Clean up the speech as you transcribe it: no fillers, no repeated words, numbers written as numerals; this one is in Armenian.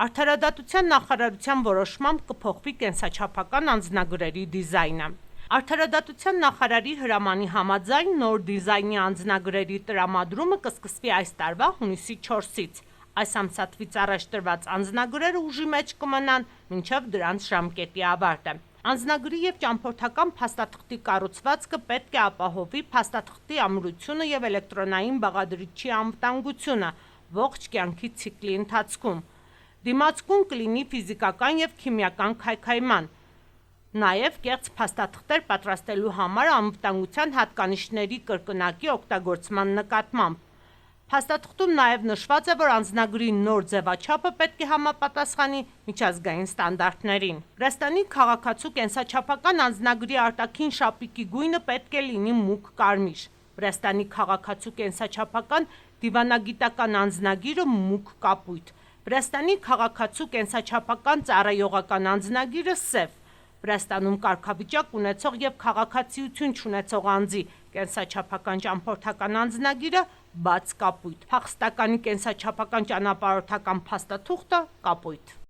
Արդարադատության նախարարության որոշմամբ կփոխվի կենսաչափական անձնագրերի դիզայնը։ Արդարադատության նախարարի հրամանի համաձայն նոր դիզայնի անձնագրերի տրամադրումը կսկսվի այս տարվա հունիսի 4-ից։ Այս ամսաթվից առաջ տրված անձնագրերը ուժի մեջ կմնան մինչև դրանց ժամկետի ավարտը։ Անձնագրի և ճամփորդական փաստաթղթի կառուցվածքը պետք է ապահովի փաստաթղթի ամրությունը և էլեկտրոնային բաղադրիչի անվտանգությունը ողջ կյանքի ցիկլի ընթացքում։ Դիմացկուն կլինի ֆիզիկական և քիմիական քայքայման, նաև կեղծ փաստաթղթեր պատրաստելու համար անվտանգության հատկանիշների կրկնակի օգտագործման նկատմամբ։ Փաստաթղթում նաև նշված է, որ անձնագրի նոր ձևաչափը պետք է համապատասխանի միջազգային ստանդարտներին։ Վրաստանի քաղաքացու կենսաչափական անձնագրի արտաքին շապիկի գույնը պետք է լինի մուգ կարմիր։ Վրաստանի քաղաքացու կենսաչափական դիվանագիտական անձնագիրը մուգ կապույտ։ Վրաստանի քաղաքացու կենսաչափական ծառայողական անձնագիրը սև։ Վրաստանում կարգավիճակ ունեցող և քաղաքացիություն չունեցող անձի կենսաչափական ճամփորդական անձնագիրը բաց կապույտ, փախստականի կենսաչափական ճանապարհորդական փաստաթուղթը կապույտ։